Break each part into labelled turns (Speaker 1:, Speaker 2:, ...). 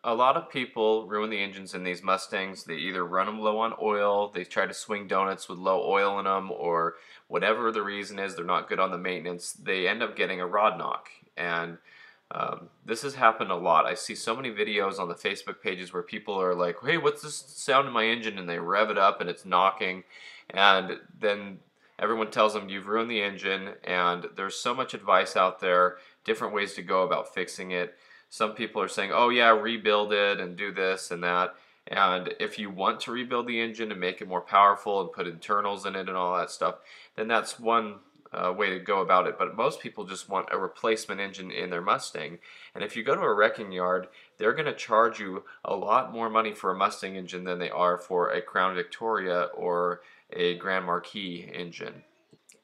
Speaker 1: A lot of people ruin the engines in these Mustangs. They either run them low on oil, they try to swing donuts with low oil in them, or whatever the reason is, they're not good on the maintenance. They end up getting a rod knock. And this has happened a lot. I see so many videos on the Facebook pages where people are like, hey, what's this sound in my engine? And they rev it up and it's knocking. And then everyone tells them you've ruined the engine, and there's so much advice out there, different ways to go about fixing it. Some people are saying, oh yeah, rebuild it and do this and that. And if you want to rebuild the engine and make it more powerful and put internals in it and all that stuff, then that's one way to go about it. But most people just want a replacement engine in their Mustang. And if you go to a wrecking yard, they're going to charge you a lot more money for a Mustang engine than they are for a Crown Victoria or a Grand Marquis engine.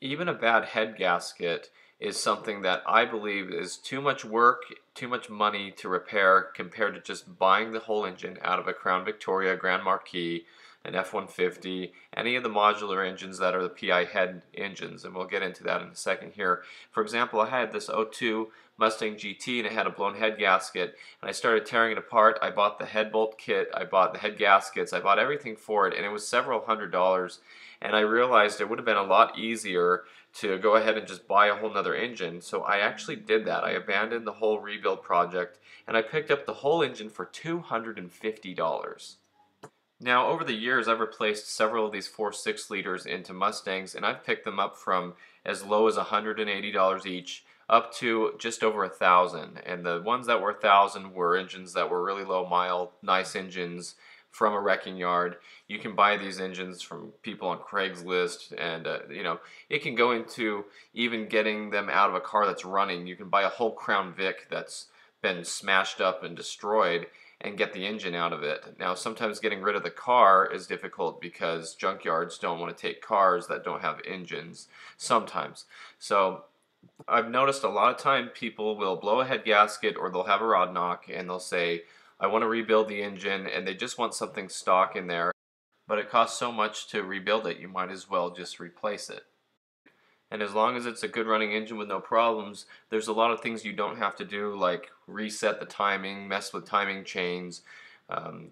Speaker 1: Even a bad head gasket is something that I believe is too much work, too much money to repair compared to just buying the whole engine out of a Crown Victoria, Grand Marquis, an F-150, any of the modular engines that are the PI head engines, and we'll get into that in a second here. For example, I had this '02 Mustang GT and it had a blown head gasket, and I started tearing it apart. I bought the head bolt kit, I bought the head gaskets, I bought everything for it, and it was several $100s, and I realized it would have been a lot easier to go ahead and just buy a whole nother engine. So I actually did that. I abandoned the whole rebuild project and I picked up the whole engine for $250. Now, over the years, I've replaced several of these 4.6 liters into Mustangs, and I've picked them up from as low as $180 each up to just over $1,000. And the ones that were $1,000 were engines that were really low mile, nice engines from a wrecking yard. You can buy these engines from people on Craigslist, and you know, it can go into even getting them out of a car that's running. You can buy a whole Crown Vic that's been smashed up and destroyed and get the engine out of it. Now, sometimes getting rid of the car is difficult because junkyards don't want to take cars that don't have engines sometimes. So I've noticed a lot of time people will blow a head gasket or they'll have a rod knock and they'll say, I want to rebuild the engine, and they just want something stock in there, but it costs so much to rebuild it, you might as well just replace it. And as long as it's a good running engine with no problems, there's a lot of things you don't have to do, like reset the timing, mess with timing chains,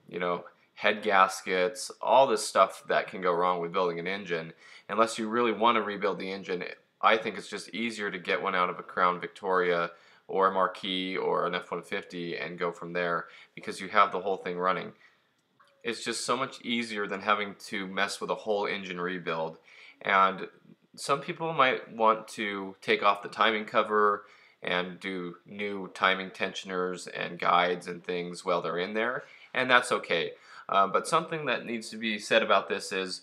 Speaker 1: you know, head gaskets, all this stuff that can go wrong with building an engine. Unless you really want to rebuild the engine, I think it's just easier to get one out of a Crown Victoria or a Marquis or an F-150 and go from there because you have the whole thing running. It's just so much easier than having to mess with a whole engine rebuild. And some people might want to take off the timing cover and do new timing tensioners and guides and things while they're in there, and that's okay. But something that needs to be said about this is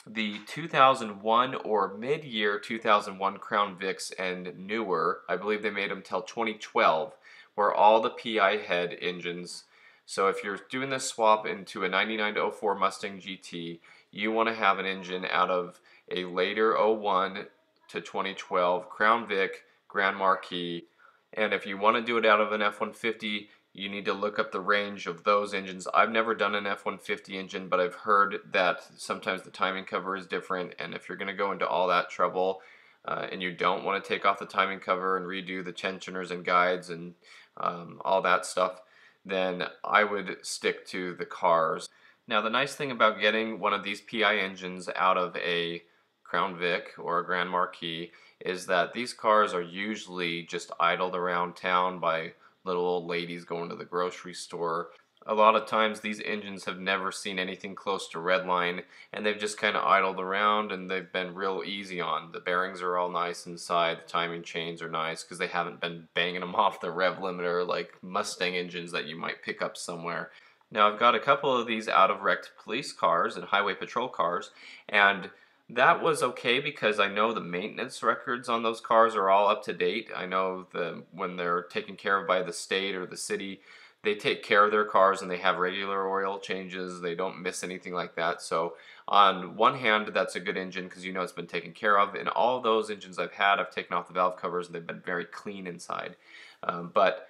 Speaker 1: the 2001 or mid-year 2001 Crown Vics and newer, I believe they made them till 2012, were all the PI head engines. So if you're doing this swap into a 99 to 04 Mustang GT, you want to have an engine out of a later '01 to 2012 Crown Vic, Grand Marquis. And if you want to do it out of an F-150, you need to look up the range of those engines. I've never done an F-150 engine, but I've heard that sometimes the timing cover is different, and if you're going to go into all that trouble and you don't want to take off the timing cover and redo the tensioners and guides and all that stuff, then I would stick to the cars. Now, the nice thing about getting one of these PI engines out of a Crown Vic or a Grand Marquis is that these cars are usually just idled around town by little old ladies going to the grocery store. A lot of times these engines have never seen anything close to redline, and they've just kind of idled around and they've been real easy on. The bearings are all nice inside, the timing chains are nice because they haven't been banging them off the rev limiter like Mustang engines that you might pick up somewhere. Now, I've got a couple of these out of wrecked police cars and highway patrol cars, and that was okay because I know the maintenance records on those cars are all up to date. I know when they're taken care of by the state or the city, they take care of their cars and they have regular oil changes. They don't miss anything like that. So on one hand, that's a good engine because you know it's been taken care of. And all those engines I've had, I've taken off the valve covers and they've been very clean inside. But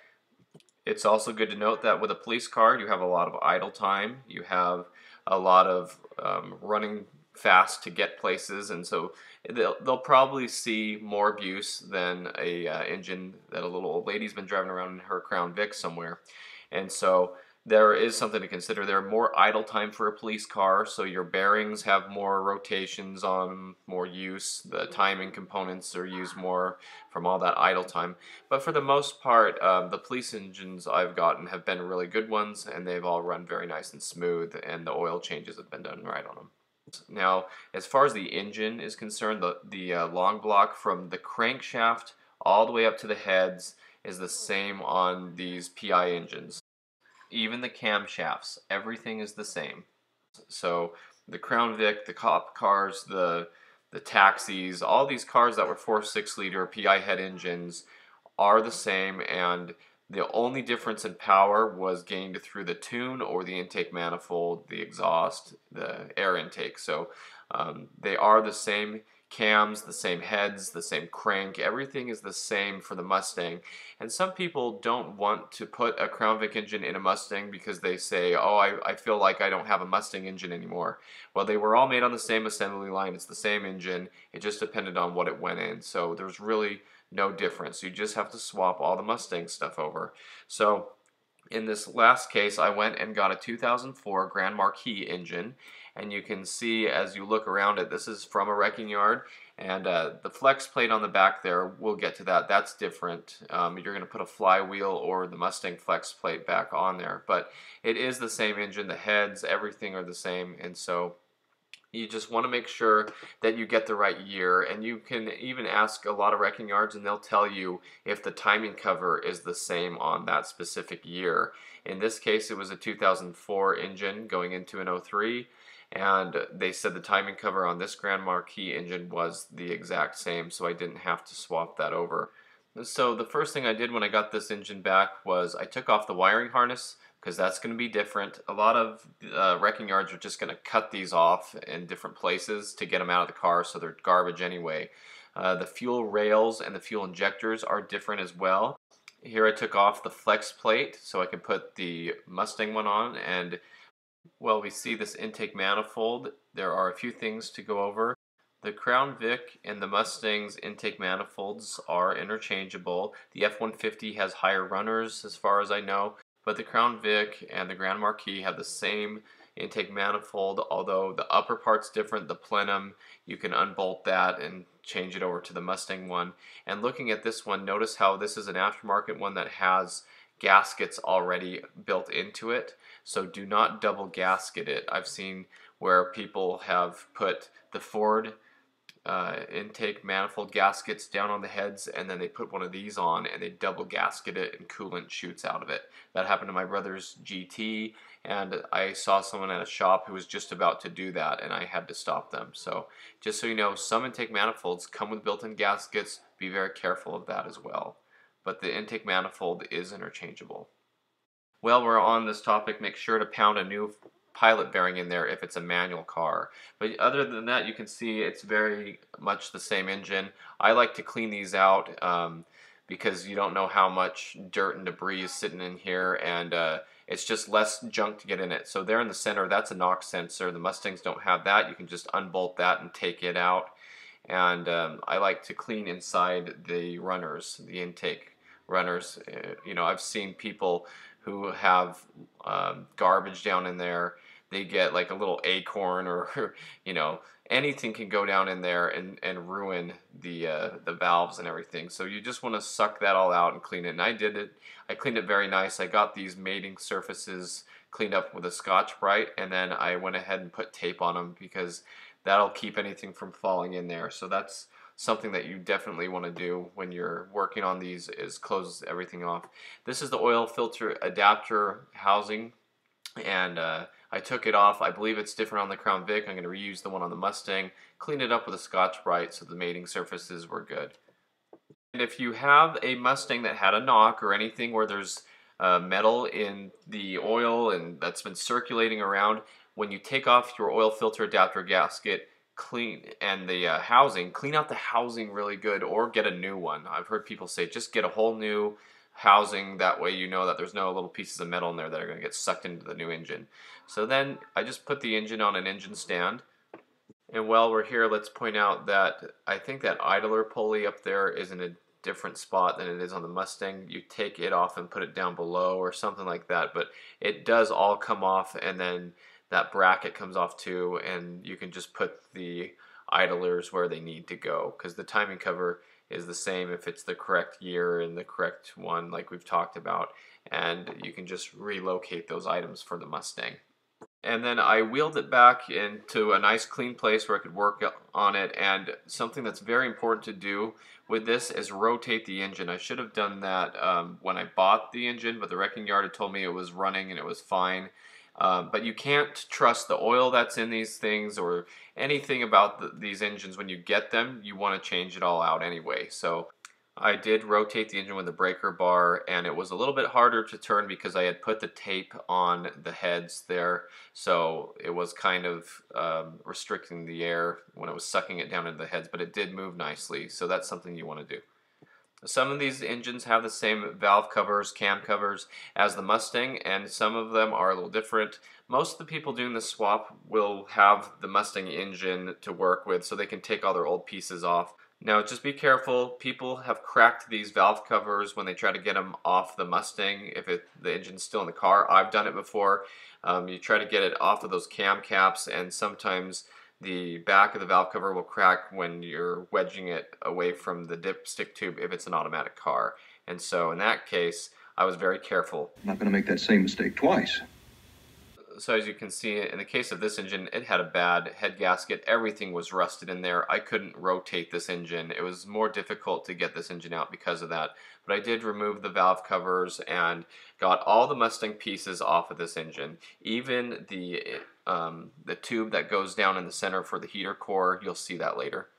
Speaker 1: it's also good to note that with a police car, you have a lot of idle time. You have a lot of running fast to get places, and so they'll probably see more abuse than a engine that a little old lady's been driving around in her Crown Vic somewhere. And so there is something to consider. There are more idle time for a police car, so your bearings have more rotations on 'em, more use. The timing components are used more from all that idle time. But for the most part, the police engines I've gotten have been really good ones, and they've all run very nice and smooth, and the oil changes have been done right on them. Now, as far as the engine is concerned, the long block from the crankshaft all the way up to the heads is the same on these PI engines. Even the camshafts, everything is the same. So the Crown Vic, the cop cars, the taxis, all these cars that were 4.6 liter PI head engines are the same, and the only difference in power was gained through the tune or the intake manifold, the exhaust, the air intake. So they are the same cams, the same heads, the same crank. Everything is the same for the Mustang. And some people don't want to put a Crown Vic engine in a Mustang because they say, oh, I feel like I don't have a Mustang engine anymore. Well, they were all made on the same assembly line. It's the same engine. It just depended on what it went in. So there's really no difference. You just have to swap all the Mustang stuff over. So in this last case, I went and got a 2004 Grand Marquis engine, and you can see as you look around it, this is from a wrecking yard, and the flex plate on the back there, we'll get to that, that's different. You're going to put a flywheel or the Mustang flex plate back on there, but it is the same engine, the heads, everything are the same, and so you just want to make sure that you get the right year, and you can even ask a lot of wrecking yards and they'll tell you if the timing cover is the same on that specific year. In this case, it was a 2004 engine going into an '03, and they said the timing cover on this Grand Marquis engine was the exact same, so I didn't have to swap that over. So the first thing I did when I got this engine back was I took off the wiring harness, because that's going to be different. A lot of wrecking yards are just going to cut these off in different places to get them out of the car, so they're garbage anyway. The fuel rails and the fuel injectors are different as well. Here I took off the flex plate so I could put the Mustang one on, and well, we see this intake manifold. There are a few things to go over. The Crown Vic and the Mustang's intake manifolds are interchangeable. The F-150 has higher runners as far as I know, but the Crown Vic and the Grand Marquis have the same intake manifold, although the upper part's different, the plenum, you can unbolt that and change it over to the Mustang one. And looking at this one, notice how this is an aftermarket one that has gaskets already built into it, so do not double gasket it. I've seen where people have put the Ford intake manifold gaskets down on the heads, and then they put one of these on and they double gasket it and coolant shoots out of it. That happened to my brother's GT, and I saw someone at a shop who was just about to do that, and I had to stop them. So just so you know, some intake manifolds come with built-in gaskets. Be very careful of that as well. But the intake manifold is interchangeable. While we're on this topic, make sure to pound a new pilot bearing in there if it's a manual car. But other than that, you can see it's very much the same engine. I like to clean these out because you don't know how much dirt and debris is sitting in here, and it's just less junk to get in it. So there in the center, that's a knock sensor. The Mustangs don't have that. You can just unbolt that and take it out. And I like to clean inside the runners, the intake runners. You know, I've seen people who have garbage down in there. They get like a little acorn or you know, anything can go down in there and ruin the valves and everything. So you just want to suck that all out and clean it. And I did it. I cleaned it very nice. I got these mating surfaces cleaned up with a Scotch-Brite, and then I went ahead and put tape on them because that'll keep anything from falling in there. So that's something that you definitely want to do when you're working on these, is close everything off. This is the oil filter adapter housing, and I took it off. I believe it's different on the Crown Vic. I'm going to reuse the one on the Mustang, clean it up with a Scotch-Brite so the mating surfaces were good. And if you have a Mustang that had a knock or anything where there's metal in the oil and that's been circulating around, when you take off your oil filter adapter gasket, clean and the housing, clean out the housing really good, or get a new one. I've heard people say just get a whole new housing, that way you know that there's no little pieces of metal in there that are going to get sucked into the new engine. So then I just put the engine on an engine stand, and while we're here, let's point out that I think that idler pulley up there is an different spot than it is on the Mustang. You take it off and put it down below or something like that, but it does all come off, and then that bracket comes off too, and you can just put the idlers where they need to go, because the timing cover is the same if it's the correct year and the correct one like we've talked about, and you can just relocate those items for the Mustang. And then I wheeled it back into a nice clean place where I could work on it, and something that's very important to do with this is rotate the engine. I should have done that when I bought the engine, but the wrecking yard had told me it was running and it was fine. But you can't trust the oil that's in these things or anything about these engines when you get them. You want to change it all out anyway. So I did rotate the engine with the breaker bar, and it was a little bit harder to turn because I had put the tape on the heads there, so it was kind of restricting the air when it was sucking it down into the heads, but it did move nicely, so that's something you want to do. Some of these engines have the same valve covers, cam covers as the Mustang, and some of them are a little different. Most of the people doing the swap will have the Mustang engine to work with, so they can take all their old pieces off. Now just be careful, people have cracked these valve covers when they try to get them off the Mustang if the engine's still in the car. I've done it before. You try to get it off of those cam caps, and sometimes the back of the valve cover will crack when you're wedging it away from the dipstick tube if it's an automatic car. And so in that case, I was very careful.
Speaker 2: I'm not going to make that same mistake twice.
Speaker 1: So as you can see, in the case of this engine, it had a bad head gasket. Everything was rusted in there. I couldn't rotate this engine. It was more difficult to get this engine out because of that. But I did remove the valve covers and got all the Mustang pieces off of this engine. Even the tube that goes down in the center for the heater core, you'll see that later.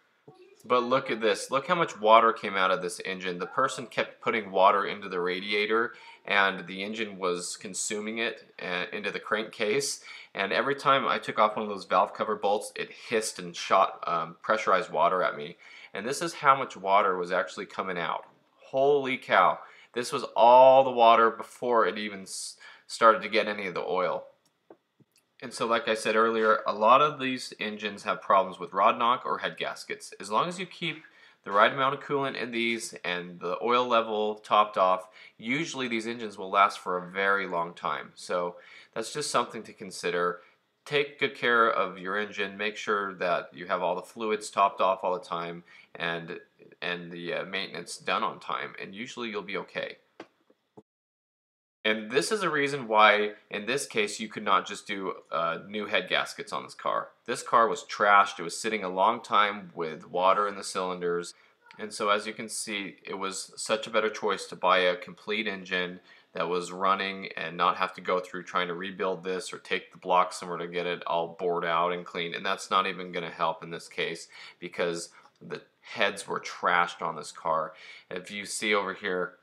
Speaker 1: But look at this. Look how much water came out of this engine. The person kept putting water into the radiator, and the engine was consuming it into the crankcase. And every time I took off one of those valve cover bolts, it hissed and shot pressurized water at me. And this is how much water was actually coming out. Holy cow. This was all the water before it even started to get any of the oil. And so like I said earlier, a lot of these engines have problems with rod knock or head gaskets. As long as you keep the right amount of coolant in these and the oil level topped off, usually these engines will last for a very long time. So that's just something to consider. Take good care of your engine. Make sure that you have all the fluids topped off all the time and the maintenance done on time, and usually you'll be okay. And this is a reason why, in this case, you could not just do new head gaskets on this car. This car was trashed. It was sitting a long time with water in the cylinders. And so as you can see, it was such a better choice to buy a complete engine that was running and not have to go through trying to rebuild this or take the block somewhere to get it all bored out and clean. And that's not even going to help in this case because the heads were trashed on this car. If you see over here,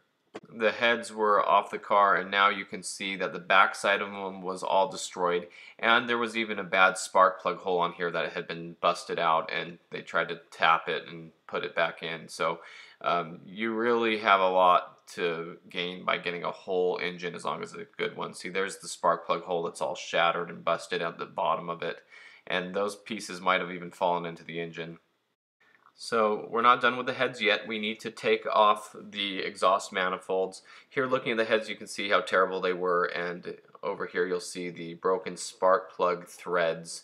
Speaker 1: the heads were off the car, and now you can see that the back side of them was all destroyed, and there was even a bad spark plug hole on here that had been busted out, and they tried to tap it and put it back in. So you really have a lot to gain by getting a whole engine as long as it's a good one. See, there's the spark plug hole that's all shattered and busted at the bottom of it, and those pieces might have even fallen into the engine. So we're not done with the heads yet. We need to take off the exhaust manifolds. Here, looking at the heads, you can see how terrible they were, and over here you'll see the broken spark plug threads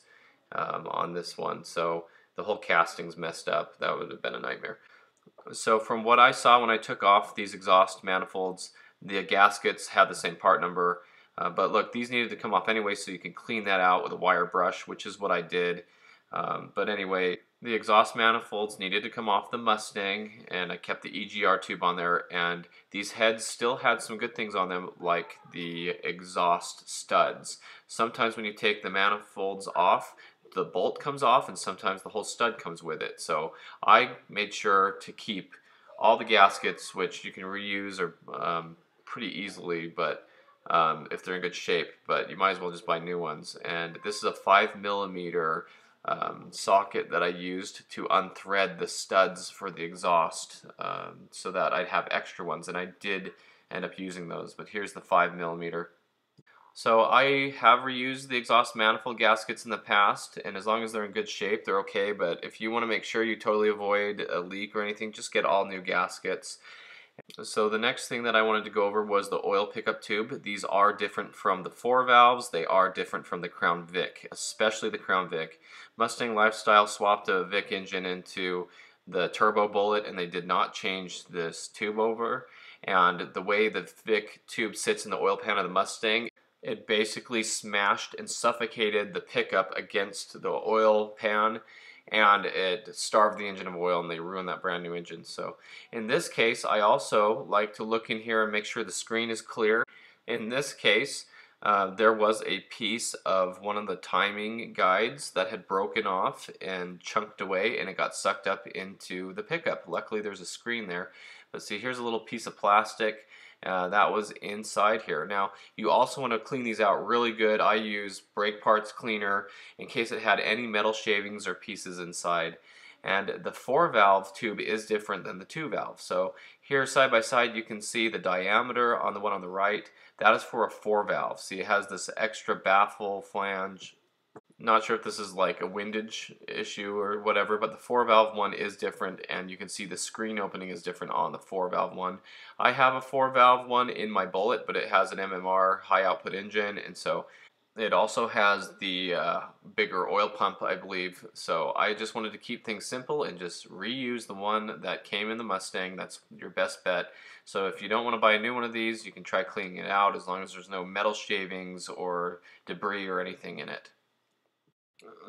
Speaker 1: on this one. So the whole casting's messed up. That would have been a nightmare. So from what I saw when I took off these exhaust manifolds, the gaskets had the same part number. But look, these needed to come off anyway, so you can clean that out with a wire brush, which is what I did. But anyway, the exhaust manifolds needed to come off the Mustang, and I kept the EGR tube on there, and these heads still had some good things on them, like the exhaust studs. Sometimes when you take the manifolds off, the bolt comes off, and sometimes the whole stud comes with it. So I made sure to keep all the gaskets, which you can reuse or pretty easily, but if they're in good shape, but you might as well just buy new ones. And this is a 5mm socket that I used to unthread the studs for the exhaust so that I'd have extra ones, and I did end up using those, but here's the 5mm. So I have reused the exhaust manifold gaskets in the past, and as long as they're in good shape, they're okay. But if you want to make sure you totally avoid a leak or anything, just get all new gaskets. So the next thing that I wanted to go over was the oil pickup tube. These are different from the 4 valves. They are different from the Crown Vic, especially the Crown Vic. Mustang Lifestyle swapped a Vic engine into the turbo bullet, and they did not change this tube over. And the way the Vic tube sits in the oil pan of the Mustang, it basically smashed and suffocated the pickup against the oil pan, and it starved the engine of oil, and they ruined that brand new engine. So in this case, I also like to look in here and make sure the screen is clear. In this case, there was a piece of one of the timing guides that had broken off and chunked away, and it got sucked up into the pickup. Luckily there's a screen there, but see, here's a little piece of plastic that was inside here. Now you also want to clean these out really good. I use brake parts cleaner in case it had any metal shavings or pieces inside. And the 4-valve tube is different than the 2-valve. So here side by side you can see the diameter on the one on the right. That is for a 4-valve. See, it has this extra baffle flange. Not sure if this is like a windage issue or whatever, but the 4-valve one is different, and you can see the screen opening is different on the 4-valve one. I have a 4-valve one in my Bullet, but it has an MMR high output engine, and so it also has the bigger oil pump, I believe. So I just wanted to keep things simple and just reuse the one that came in the Mustang. That's your best bet. So if you don't want to buy a new one of these, you can try cleaning it out as long as there's no metal shavings or debris or anything in it.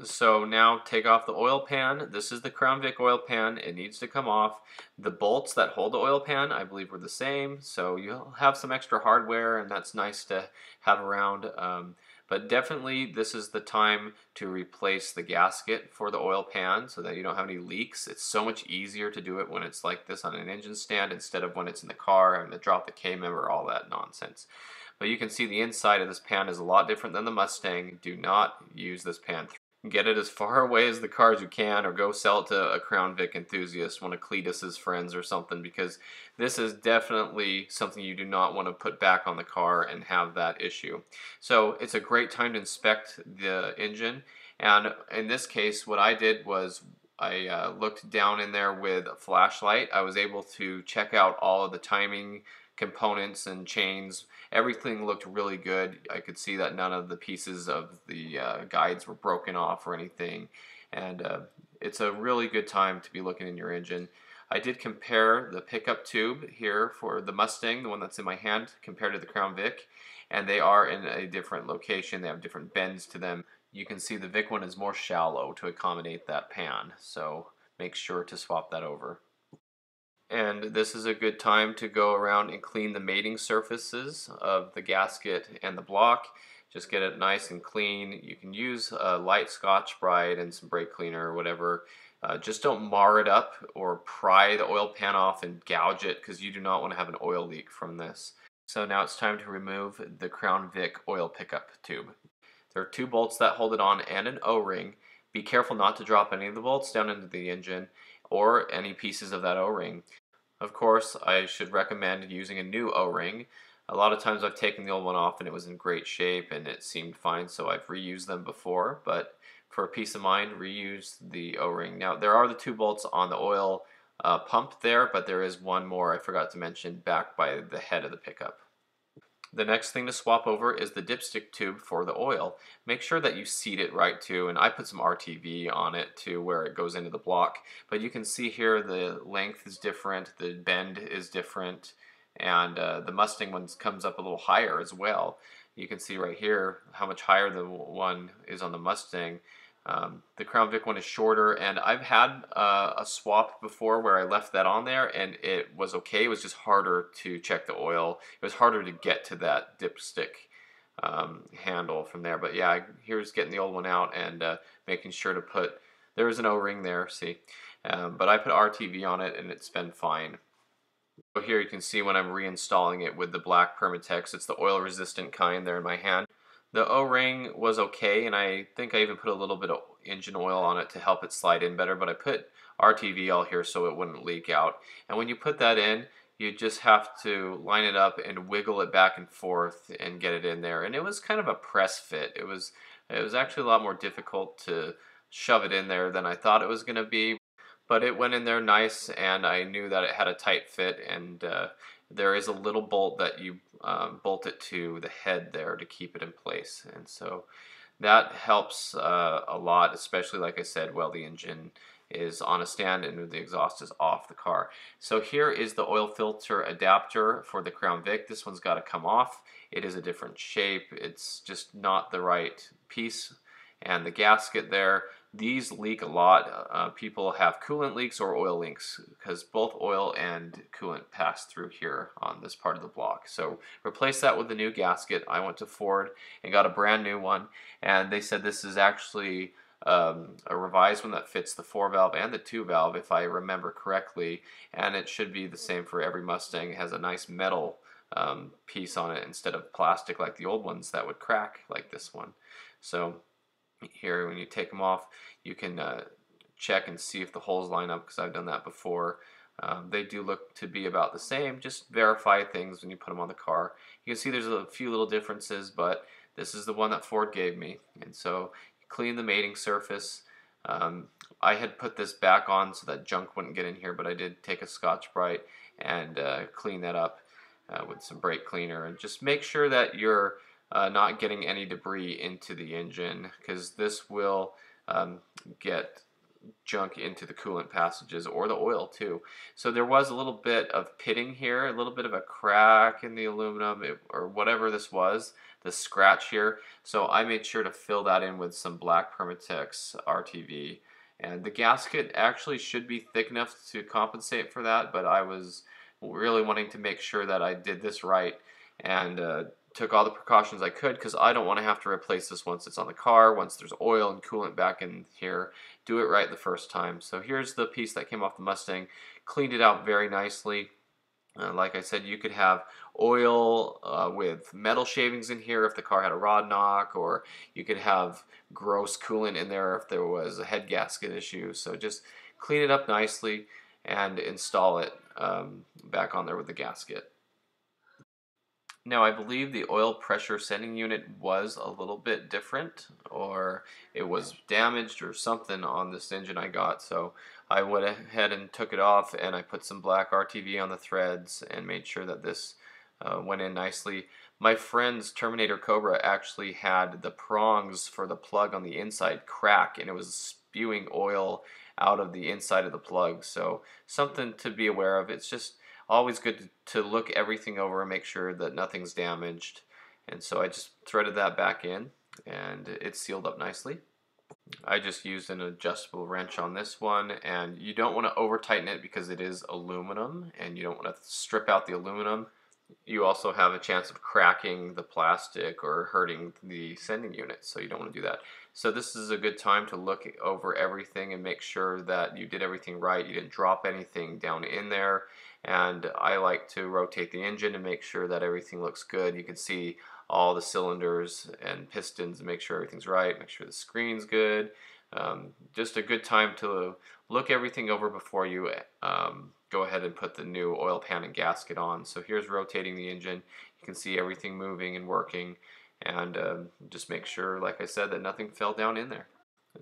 Speaker 1: So now take off the oil pan. This is the Crown Vic oil pan. It needs to come off. The bolts that hold the oil pan, I believe, were the same. So you'll have some extra hardware, and that's nice to have around. But definitely this is the time to replace the gasket for the oil pan so that you don't have any leaks. It's so much easier to do it when it's like this on an engine stand instead of when it's in the car having to drop the K-member, all that nonsense. But you can see the inside of this pan is a lot different than the Mustang. Do not use this pan. Get it as far away as the car as you can, or go sell it to a Crown Vic enthusiast, one of Cletus's friends or something, because this is definitely something you do not want to put back on the car and have that issue. So it's a great time to inspect the engine, and in this case what I did was I looked down in there with a flashlight. I was able to check out all of the timing components and chains. Everything looked really good. I could see that none of the pieces of the guides were broken off or anything, and it's a really good time to be looking in your engine. I did compare the pickup tube here for the Mustang, the one that's in my hand, compared to the Crown Vic, and they are in a different location. They have different bends to them. You can see the Vic one is more shallow to accommodate that pan, so make sure to swap that over. And this is a good time to go around and clean the mating surfaces of the gasket and the block. Just get it nice and clean. You can use a light Scotch-Brite and some brake cleaner or whatever. Just don't mar it up or pry the oil pan off and gouge it, because you do not want to have an oil leak from this. So now it's time to remove the Crown Vic oil pickup tube. There are 2 bolts that hold it on and an O-ring. Be careful not to drop any of the bolts down into the engine or any pieces of that O-ring. Of course, I should recommend using a new O-ring. A lot of times I've taken the old one off and it was in great shape and it seemed fine, so I've reused them before, but for peace of mind, reuse the O-ring. Now, there are the 2 bolts on the oil pump there, but there is one more I forgot to mention back by the head of the pickup. The next thing to swap over is the dipstick tube for the oil. Make sure that you seat it right too, and I put some RTV on it to where it goes into the block. But you can see here the length is different, the bend is different, and the Mustang one comes up a little higher as well. You can see right here how much higher the one is on the Mustang. The Crown Vic one is shorter, and I've had a swap before where I left that on there and it was okay. It was just harder to check the oil. It was harder to get to that dipstick handle from there. But yeah, here's getting the old one out and making sure to put, there was an O-ring there, see. But I put RTV on it and it's been fine. So here you can see when I'm reinstalling it with the black Permatex. It's the oil resistant kind there in my hand. The O-ring was okay, and I think I even put a little bit of engine oil on it to help it slide in better, but I put RTV all here so it wouldn't leak out. And when you put that in, You just have to line it up and wiggle it back and forth and get it in there. And it was kind of a press fit. It was actually a lot more difficult to shove it in there than I thought it was going to be, but it went in there nice, and I knew that it had a tight fit. And there is a little bolt that you bolt it to the head there to keep it in place, and so that helps a lot, especially like I said, while the engine is on a stand and the exhaust is off the car. So here is the oil filter adapter for the Crown Vic. This one's got to come off. It is a different shape. It's just not the right piece. And the gasket there, these leak a lot. People have coolant leaks or oil leaks because both oil and coolant pass through here on this part of the block. So replace that with the new gasket. I went to Ford and got a brand new one, and they said this is actually a revised one that fits the 4-valve and the 2-valve, if I remember correctly, and it should be the same for every Mustang. It has a nice metal piece on it instead of plastic like the old ones that would crack like this one. So here, when you take them off, you can check and see if the holes line up, because I've done that before. They do look to be about the same. Just verify things when you put them on the car. You can see there's a few little differences, but this is the one that Ford gave me. And so you clean the mating surface. I had put this back on so that junk wouldn't get in here, but I did take a Scotch-Brite and clean that up with some brake cleaner, and just make sure that you're not getting any debris into the engine, because this will get junk into the coolant passages or the oil too. So there was a little bit of pitting here, a little bit of a crack in the aluminum, or whatever this was, the scratch here. So I made sure to fill that in with some black Permatex RTV. And the gasket actually should be thick enough to compensate for that, but I was really wanting to make sure that I did this right, and took all the precautions I could, because I don't want to have to replace this once it's on the car, once there's oil and coolant back in here. Do it right the first time. So here's the piece that came off the Mustang. Cleaned it out very nicely. Like I said, you could have oil with metal shavings in here if the car had a rod knock, or you could have gross coolant in there if there was a head gasket issue. So just clean it up nicely and install it back on there with the gasket. Now, I believe the oil pressure sending unit was a little bit different, or it was damaged or something on this engine I got, so I went ahead and took it off, and I put some black RTV on the threads and made sure that this went in nicely. My friend's Terminator Cobra actually had the prongs for the plug on the inside crack, and it was spewing oil out of the inside of the plug, so something to be aware of. It's just always good to look everything over and make sure that nothing's damaged. And so I just threaded that back in, and it's sealed up nicely. I just used an adjustable wrench on this one, and you don't want to over tighten it because it is aluminum, and you don't want to strip out the aluminum. You also have a chance of cracking the plastic or hurting the sending unit, so you don't want to do that. So this is a good time to look over everything and make sure that you did everything right, you didn't drop anything down in there. And I like to rotate the engine and make sure that everything looks good. You can see all the cylinders and pistons and make sure everything's right, make sure the screen's good. Just a good time to look everything over before you go ahead and put the new oil pan and gasket on. So here's rotating the engine. You can see everything moving and working, and just make sure, like I said, that nothing fell down in there.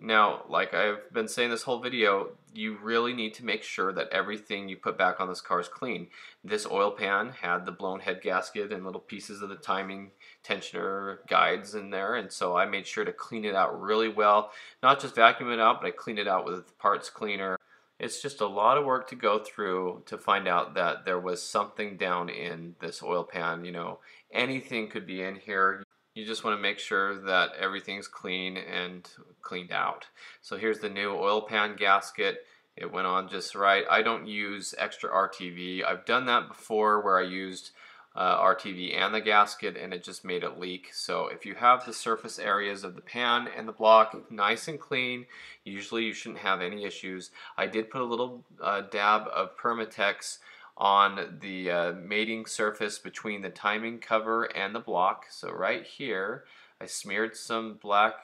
Speaker 1: Now, like I've been saying this whole video, you really need to make sure that everything you put back on this car is clean. This oil pan had the blown head gasket and little pieces of the timing tensioner guides in there, and so I made sure to clean it out really well. Not just vacuum it out, but I cleaned it out with parts cleaner. It's just a lot of work to go through to find out that there was something down in this oil pan. You know, anything could be in here. You just want to make sure that everything's clean and cleaned out. So here's the new oil pan gasket. It went on just right. I don't use extra RTV. I've done that before where I used RTV and the gasket, and it just made it leak. So if you have the surface areas of the pan and the block nice and clean, usually you shouldn't have any issues. I did put a little dab of Permatex on the mating surface between the timing cover and the block. So right here I smeared some black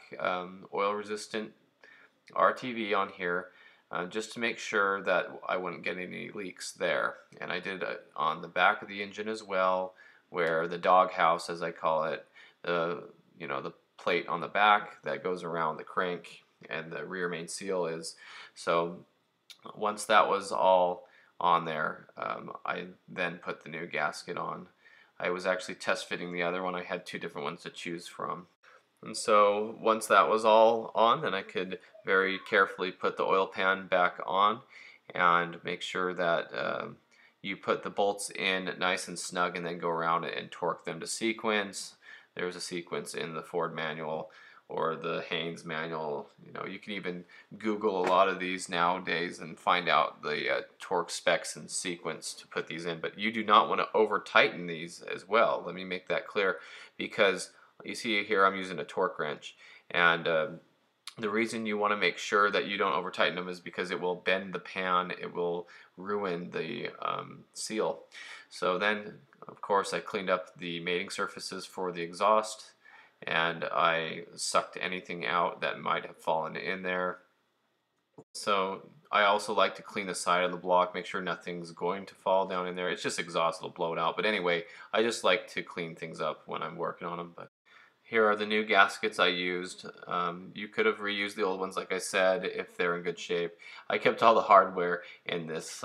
Speaker 1: oil resistant RTV on here. just to make sure that I wouldn't get any leaks there. And I did on the back of the engine as well, where the dog house, as I call it, the the plate on the back that goes around the crank and the rear main seal is. So once that was all on there, I then put the new gasket on. I was actually test fitting the other one. I had two different ones to choose from. And so once that was all on, then I could very carefully put the oil pan back on and make sure that you put the bolts in nice and snug and then go around it and torque them to sequence. There's a sequence in the Ford manual or the Haynes manual. You can even Google a lot of these nowadays and find out the torque specs and sequence to put these in. But you do not want to over tighten these as well. Let me make that clear, because you see here I'm using a torque wrench, and the reason you want to make sure that you don't over tighten them is because it will bend the pan, it will ruin the seal. So then, of course, I cleaned up the mating surfaces for the exhaust, and I sucked anything out that might have fallen in there. So I also like to clean the side of the block, make sure nothing's going to fall down in there. It's just exhaust, it'll blow it out. But anyway, I just like to clean things up when I'm working on them. But here are the new gaskets I used. You could have reused the old ones, like I said, if they're in good shape. I kept all the hardware in this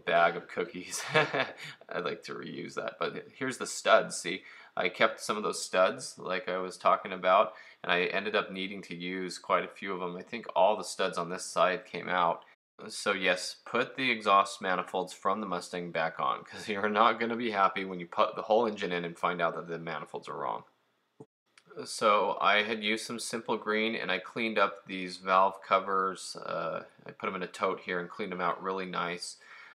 Speaker 1: bag of cookies. I'd like to reuse that. But here's the studs. See, I kept some of those studs like I was talking about, and I ended up needing to use quite a few of them. I think all the studs on this side came out. So yes, put the exhaust manifolds from the Mustang back on, because you're not going to be happy when you put the whole engine in and find out that the manifolds are wrong. So I had used some simple green, and I cleaned up these valve covers. I put them in a tote here and cleaned them out really nice.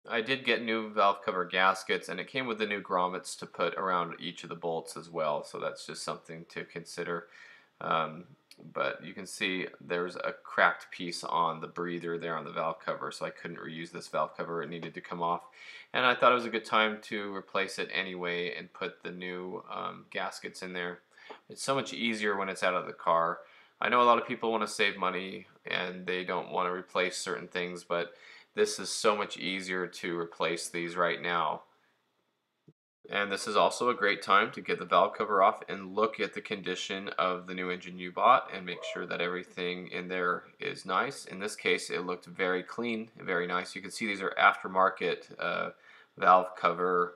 Speaker 1: I did get new valve cover gaskets, and it came with the new grommets to put around each of the bolts as well, so that's just something to consider. But you can see there's a cracked piece on the breather there on the valve cover, so I couldn't reuse this valve cover. It needed to come off, and I thought it was a good time to replace it anyway and put the new gaskets in there. It's so much easier when it's out of the car. I know a lot of people want to save money and they don't want to replace certain things, but this is so much easier to replace these right now. And this is also a great time to get the valve cover off and look at the condition of the new engine you bought and make sure that everything in there is nice. In this case, it looked very clean, very nice. You can see these are aftermarket valve cover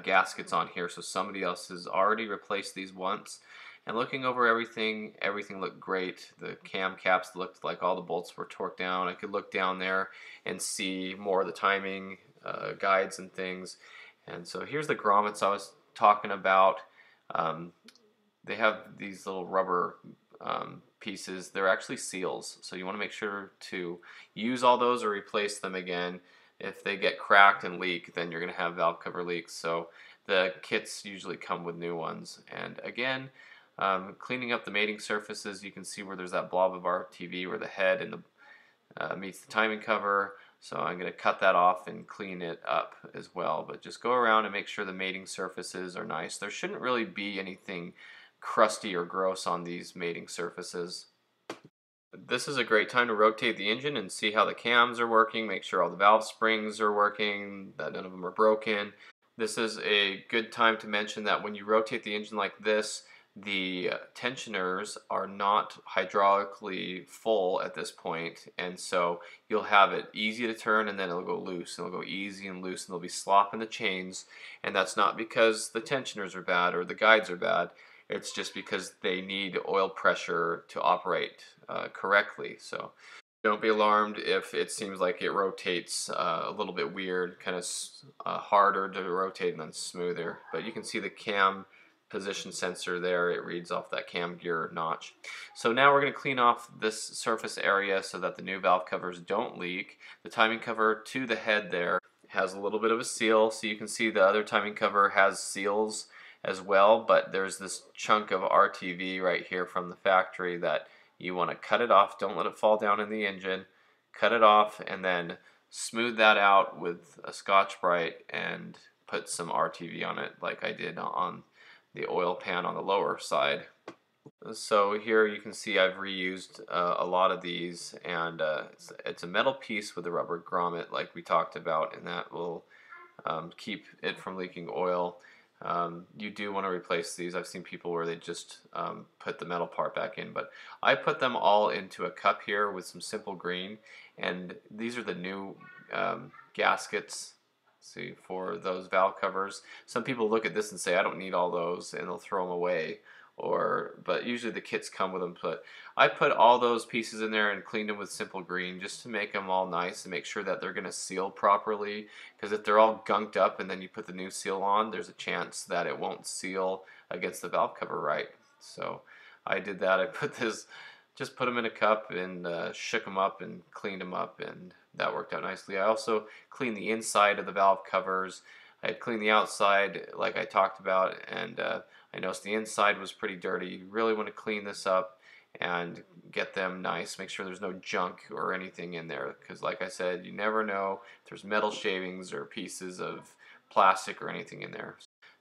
Speaker 1: gaskets on here, so somebody else has already replaced these once. And looking over everything looked great. The cam caps looked like all the bolts were torqued down. I could look down there and see more of the timing guides and things. And so here's the grommets I was talking about. They have these little rubber pieces. They're actually seals, so you want to make sure to use all those or replace them again. If they get cracked and leak, then you're going to have valve cover leaks. So the kits usually come with new ones. And again, cleaning up the mating surfaces, you can see where there's that blob of RTV where the head and the meets the timing cover. So I'm going to cut that off and clean it up as well. But just go around and make sure the mating surfaces are nice. There shouldn't really be anything crusty or gross on these mating surfaces. This is a great time to rotate the engine and see how the cams are working, make sure all the valve springs are working, that none of them are broken. This is a good time to mention that when you rotate the engine like this, the tensioners are not hydraulically full at this point, and so you'll have it easy to turn and then it'll go loose, and it'll go easy and loose, and there'll be slop in the chains, and that's not because the tensioners are bad or the guides are bad. It's just because they need oil pressure to operate correctly. So don't be alarmed if it seems like it rotates a little bit weird, kind of harder to rotate and then smoother. But you can see the cam position sensor there. It reads off that cam gear notch. So now we're going to clean off this surface area so that the new valve covers don't leak. The timing cover to the head there has a little bit of a seal, so you can see the other timing cover has seals as well, but there's this chunk of RTV right here from the factory that you want to cut it off. Don't let it fall down in the engine. Cut it off and then smooth that out with a Scotch-Brite and put some RTV on it like I did on the oil pan on the lower side. So here you can see I've reused a lot of these, and it's a metal piece with a rubber grommet like we talked about, and that will keep it from leaking oil. You do want to replace these. I've seen people where they just put the metal part back in, but I put them all into a cup here with some simple green, and these are the new gaskets. See, for those valve covers. Some people look at this and say, I don't need all those, and they'll throw them away. But usually the kits come with them. But I put all those pieces in there and cleaned them with simple green just to make them all nice and make sure that they're going to seal properly. Because if they're all gunked up and then you put the new seal on, there's a chance that it won't seal against the valve cover right. So I did that. I just put them in a cup and shook them up and cleaned them up, and that worked out nicely. I also cleaned the inside of the valve covers. I had cleaned the outside like I talked about, and I noticed the inside was pretty dirty. You really want to clean this up and get them nice. Make sure there's no junk or anything in there, because like I said, you never know if there's metal shavings or pieces of plastic or anything in there.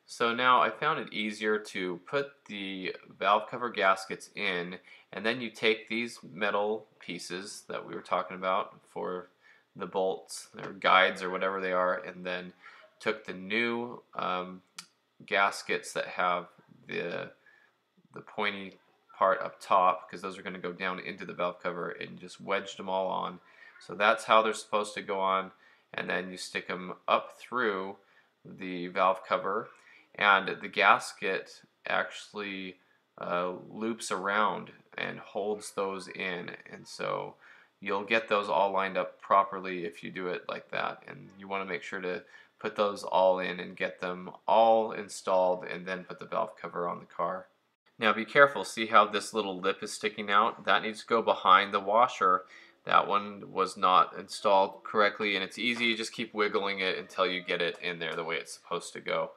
Speaker 1: So now I found it easier to put the valve cover gaskets in, and then you take these metal pieces that we were talking about for the bolts or guides or whatever they are, and then took the new gaskets that have the pointy part up top, because those are going to go down into the valve cover, and just wedged them all on. So that's how they're supposed to go on, and then you stick them up through the valve cover, and the gasket actually loops around and holds those in, and so you'll get those all lined up properly if you do it like that. And you want to make sure to put those all in and get them all installed, and then put the valve cover on the car. Now be careful, see how this little lip is sticking out? That needs to go behind the washer. That one was not installed correctly, and it's easy, you just keep wiggling it until you get it in there the way it's supposed to go.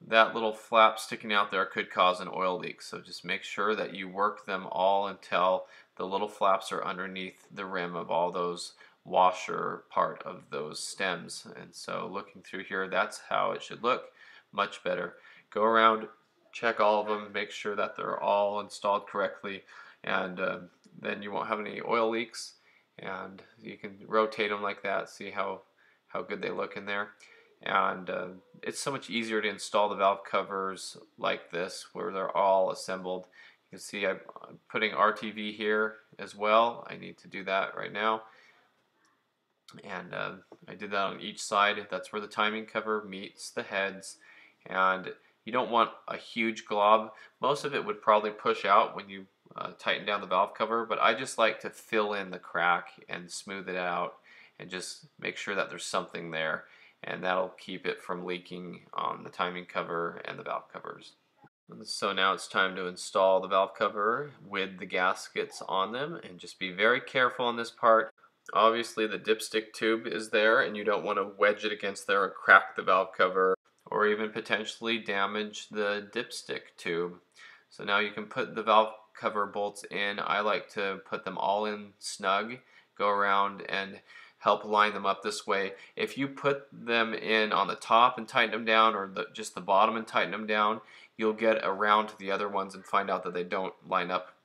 Speaker 1: That little flap sticking out there could cause an oil leak, so just make sure that you work them all until the little flaps are underneath the rim of all those washer part of those stems. And so looking through here, that's how it should look. Much better. Go around, check all of them, make sure that they're all installed correctly, and then you won't have any oil leaks. And you can rotate them like that, see how good they look in there. And it's so much easier to install the valve covers like this, where they're all assembled. You can see I'm putting RTV here as well. I need to do that right now, and I did that on each side. That's where the timing cover meets the heads, and you don't want a huge glob. Most of it would probably push out when you tighten down the valve cover, but I just like to fill in the crack and smooth it out and just make sure that there's something there, and that'll keep it from leaking on the timing cover and the valve covers. So now it's time to install the valve cover with the gaskets on them, and just be very careful on this part. Obviously the dipstick tube is there, and you don't want to wedge it against there or crack the valve cover or even potentially damage the dipstick tube. So now you can put the valve cover bolts in. I like to put them all in snug, go around and help line them up this way. If you put them in on the top and tighten them down, or just the bottom and tighten them down, you'll get around to the other ones and find out that they don't line up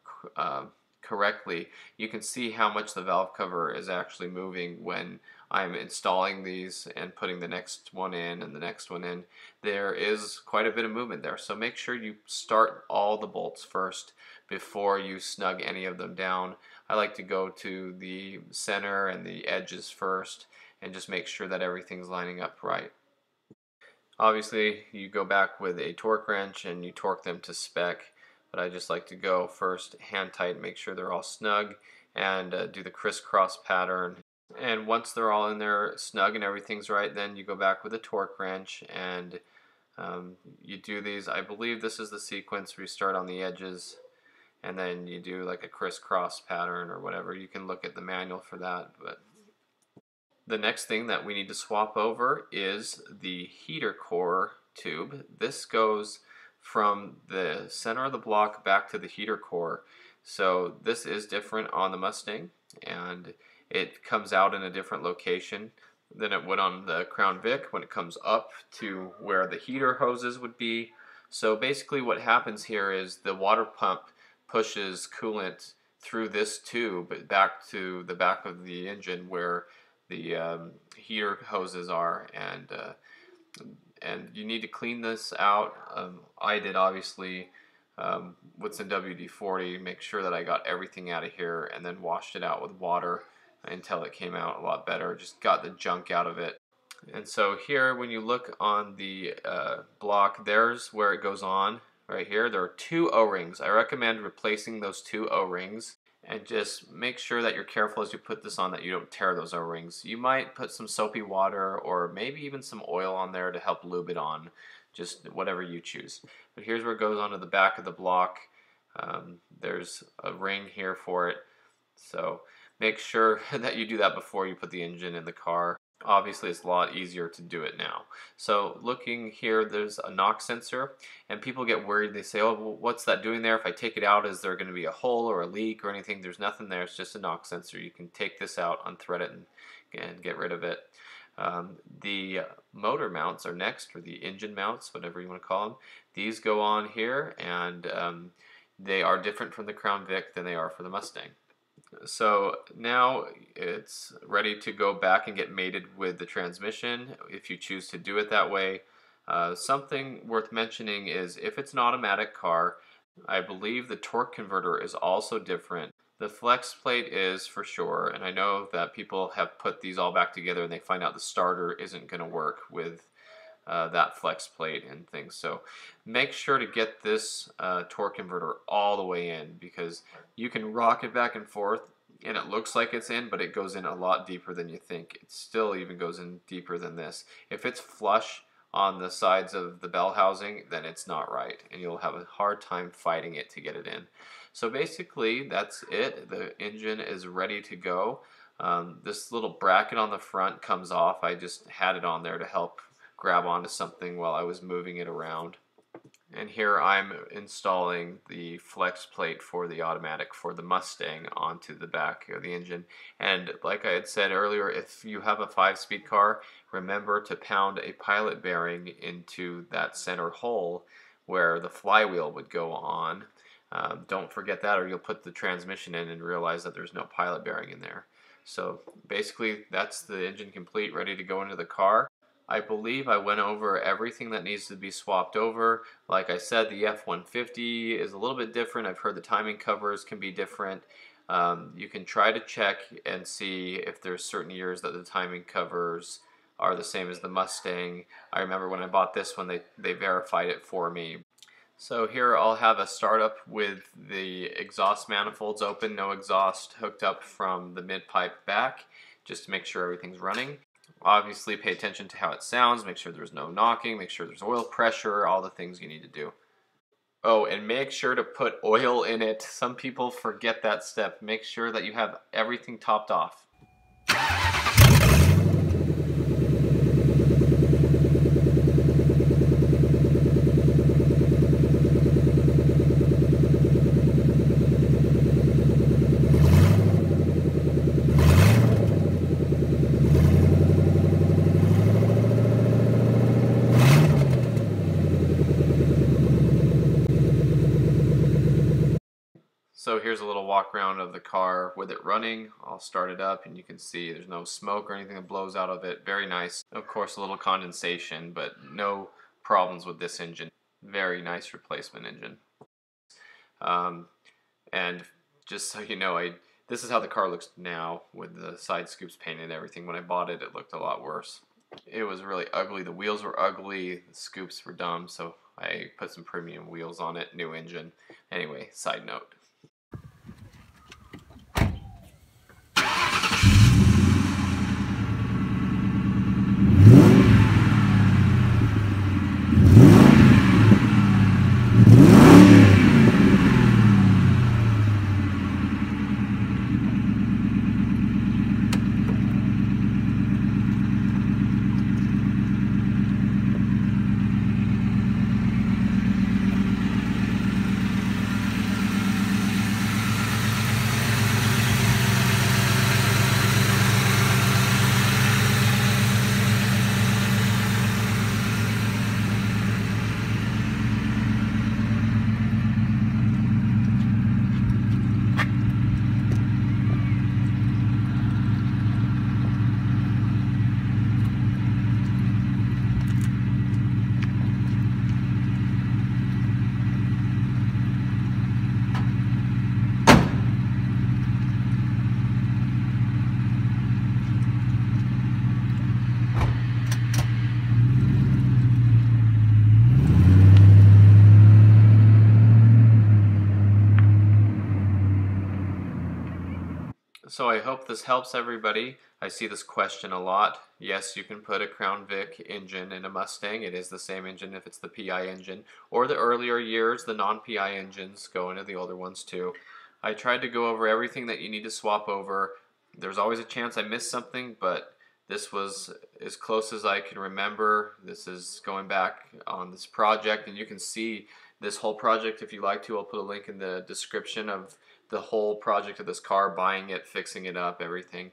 Speaker 1: correctly. You can see how much the valve cover is actually moving when I'm installing these and putting the next one in and the next one in. There is quite a bit of movement there, so make sure you start all the bolts first before you snug any of them down. I like to go to the center and the edges first and just make sure that everything's lining up right. Obviously you go back with a torque wrench and you torque them to spec, but I just like to go first hand tight, make sure they're all snug, and do the crisscross pattern. And once they're all in there snug and everything's right, then you go back with a torque wrench and you do these. I believe this is the sequence where you start on the edges and then you do like a crisscross pattern or whatever. You can look at the manual for that. But the next thing that we need to swap over is the heater core tube. This goes from the center of the block back to the heater core. So this is different on the Mustang, and it comes out in a different location than it would on the Crown Vic when it comes up to where the heater hoses would be. So basically what happens here is the water pump pushes coolant through this tube back to the back of the engine where the heater hoses are, and you need to clean this out. I did, obviously, with some WD-40, make sure that I got everything out of here, and then washed it out with water until it came out a lot better. Just got the junk out of it. And so here, when you look on the block, there's where it goes on. Right here, there are 2 O-rings. I recommend replacing those 2 O-rings, and just make sure that you're careful as you put this on that you don't tear those O-rings. You might put some soapy water or maybe even some oil on there to help lube it on, just whatever you choose. But here's where it goes onto the back of the block. There's a ring here for it, so make sure that you do that before you put the engine in the car. Obviously, it's a lot easier to do it now. So looking here, there's a knock sensor, and people get worried. They say, oh, well, what's that doing there? If I take it out, is there going to be a hole or a leak or anything? There's nothing there. It's just a knock sensor. You can take this out, unthread it, and get rid of it. The motor mounts are next, or the engine mounts, whatever you want to call them. These go on here, and they are different from the Crown Vic than they are for the Mustang. So now it's ready to go back and get mated with the transmission if you choose to do it that way. Something worth mentioning is if it's an automatic car, I believe the torque converter is also different. The Flexplate is for sure, and I know that people have put these all back together and they find out the starter isn't going to work with that Flexplate and things. So make sure to get this torque converter all the way in, because you can rock it back and forth and it looks like it's in, but it goes in a lot deeper than you think. It still even goes in deeper than this. If it's flush on the sides of the bell housing, then it's not right, and you'll have a hard time fighting it to get it in. So basically that's it. The engine is ready to go. This little bracket on the front comes off. I just had it on there to help grab onto something while I was moving it around. And here I'm installing the flex plate for the automatic for the Mustang onto the back of the engine. And like I had said earlier, if you have a 5-speed car, remember to pound a pilot bearing into that center hole where the flywheel would go on. Don't forget that, or you'll put the transmission in and realize that there's no pilot bearing in there. So basically that's the engine complete, ready to go into the car. I believe I went over everything that needs to be swapped over. Like I said, the F-150 is a little bit different. I've heard the timing covers can be different. You can try to check and see if there's certain years that the timing covers are the same as the Mustang. I remember when I bought this one, they verified it for me. So here I'll have a startup with the exhaust manifolds open, no exhaust hooked up from the mid-pipe back, just to make sure everything's running. Obviously pay attention to how it sounds, make sure there's no knocking, make sure there's oil pressure, all the things you need to do. Oh, and make sure to put oil in it. Some people forget that step. Make sure that you have everything topped off. So here's a little walk around of the car with it running. I'll start it up and you can see there's no smoke or anything that blows out of it. Very nice. Of course, a little condensation, but no problems with this engine. Very nice replacement engine. And just so you know, this is how the car looks now with the side scoops painted and everything. When I bought it, it looked a lot worse. It was really ugly. The wheels were ugly, the scoops were dumb, so I put some premium wheels on it, new engine. Anyway, side note. So I hope this helps everybody. I see this question a lot. Yes, you can put a Crown Vic engine in a Mustang. It is the same engine if it's the PI engine. Or the earlier years, the non-PI engines go into the older ones too. I tried to go over everything that you need to swap over. There's always a chance I missed something, but this was as close as I can remember. This is going back on this project, and you can see this whole project if you like to. I'll put a link in the description of the whole project of this car, buying it, fixing it up, everything.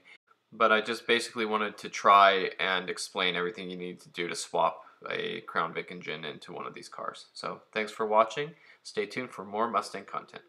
Speaker 1: But I just basically wanted to try and explain everything you need to do to swap a Crown Vic engine into one of these cars. So thanks for watching. Stay tuned for more Mustang content.